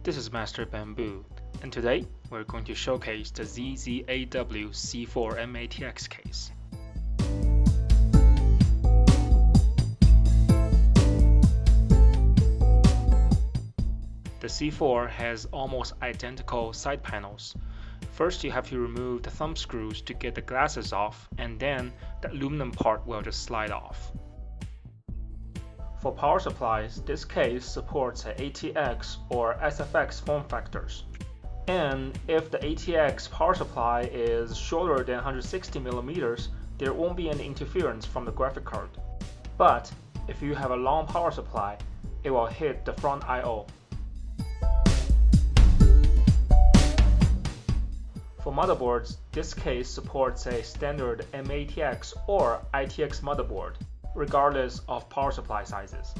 This is Master Bamboo, and today we're going to showcase the ZZAW C4 mATX case. The C4 has almost identical side panels. First you have to remove the thumb screws to get the glasses off, and then the aluminum part will just slide off. For power supplies, this case supports a ATX or SFX form factors. And if the ATX power supply is shorter than 160mm, there won't be any interference from the graphic card. But if you have a long power supply, it will hit the front I/O. For motherboards, this case supports a standard mATX or ITX motherboard, regardless of power supply sizes.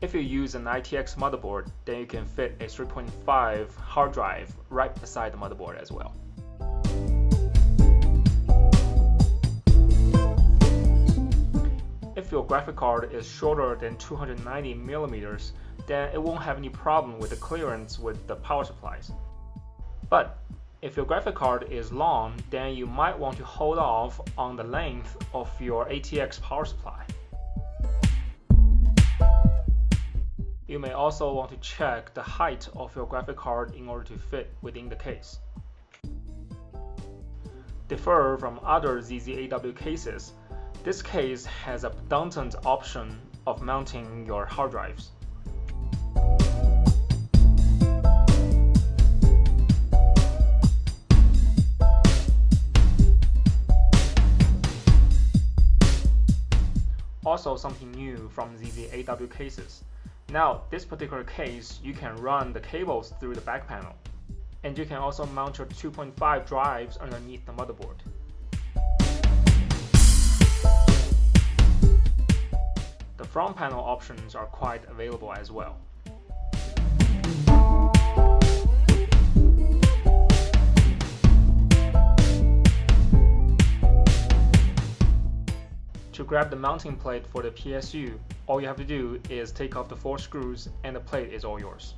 If you use an ITX motherboard, then you can fit a 3.5 hard drive right beside the motherboard as well. If your graphic card is shorter than 290mm, then it won't have any problem with the clearance with the power supplies. But if your graphic card is long, then you might want to hold off on the length of your ATX power supply. You may also want to check the height of your graphic card in order to fit within the case. Differ from other ZZAW cases, this case has a redundant option of mounting your hard drives. Also something new from ZZAW cases. Now, this particular case, you can run the cables through the back panel, and you can also mount your 2.5 drives underneath the motherboard. The front panel options are quite available as well. To grab the mounting plate for the PSU, all you have to do is take off the 4 screws and the plate is all yours.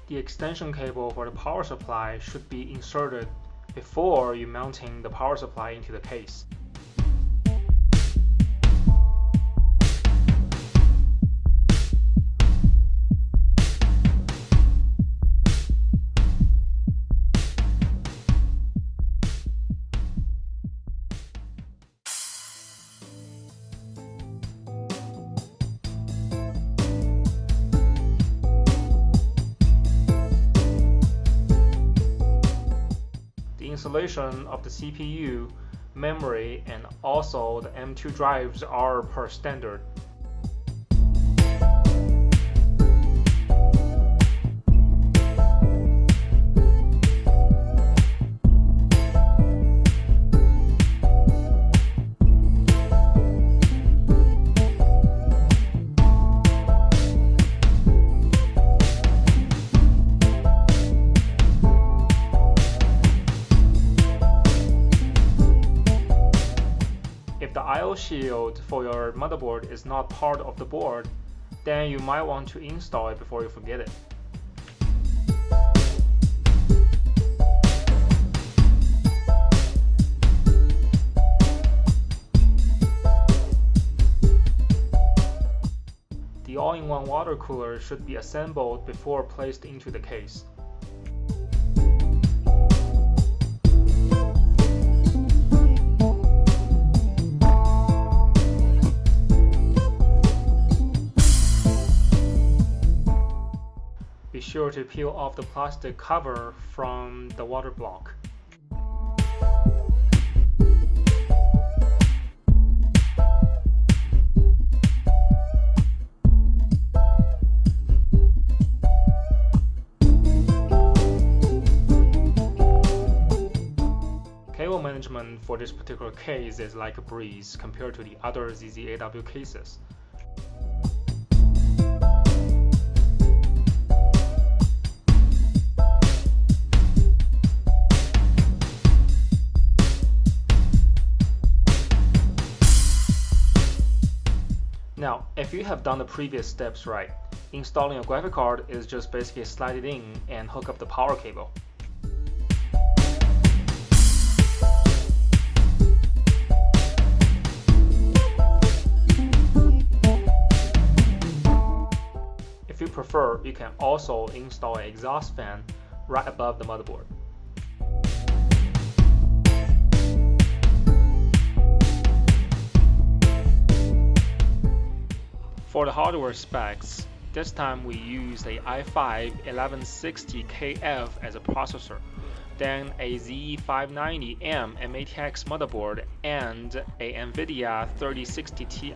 The extension cable for the power supply should be inserted before you mounting the power supply into the case. Installation of the CPU, memory, and also the M2 drives are per standard. If the I/O shield for your motherboard is not part of the board, then you might want to install it before you forget it. The all-in-one water cooler should be assembled before placed into the case. Be sure to peel off the plastic cover from the water block. management for this particular case is like a breeze compared to the other ZZAW cases. Now, if you have done the previous steps right, installing a graphic card is just basically slide it in and hook up the power cable. If you prefer, you can also install an exhaust fan right above the motherboard. For the hardware specs, this time we used a i5-1160KF as a processor, then a Z590M mATX motherboard, and a NVIDIA 3060 Ti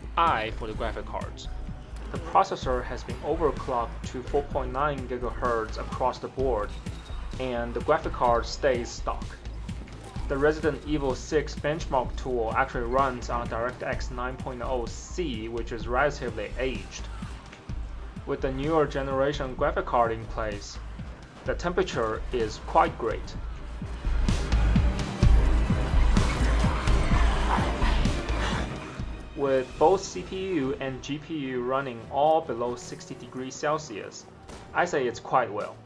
for the graphic cards. The processor has been overclocked to 4.9 GHz across the board, and the graphic card stays stock. The Resident Evil 6 benchmark tool actually runs on DirectX 9.0C, which is relatively aged. With the newer generation graphic card in place, the temperature is quite great. With both CPU and GPU running all below 60 degrees Celsius, I say it's quite well.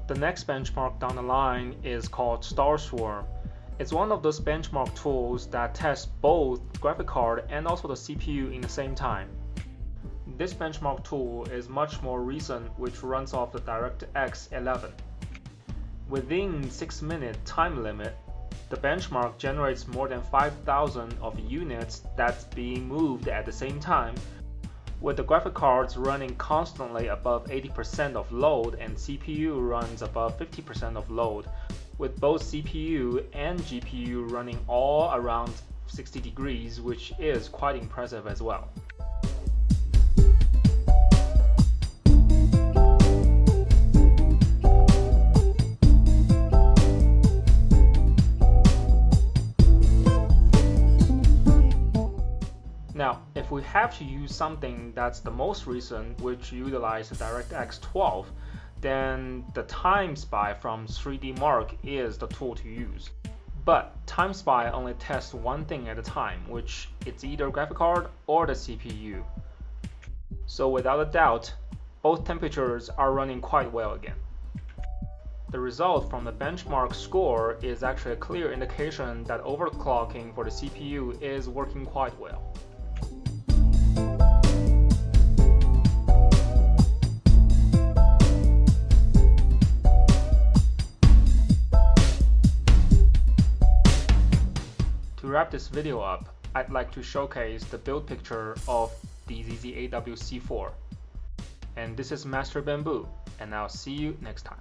The next benchmark down the line is called StarSwarm. It's one of those benchmark tools that tests both the graphic card and also the CPU in the same time. This benchmark tool is much more recent, which runs off the DirectX 11. Within 6-minute time limit, the benchmark generates more than 5,000 of units that's being moved at the same time, with the graphic cards running constantly above 80% of load and CPU runs above 50% of load, with both CPU and GPU running all around 60 degrees, which is quite impressive as well. Now, if we have to use something that's the most recent, which utilizes DirectX 12, then the Time Spy from 3D Mark is the tool to use. But Time Spy only tests one thing at a time, which it's either graphic card or the CPU. So without a doubt, both temperatures are running quite well again. The result from the benchmark score is actually a clear indication that overclocking for the CPU is working quite well. To wrap this video up, I'd like to showcase the build picture of the ZZAW C4. And this is Master Bamboo, and I'll see you next time.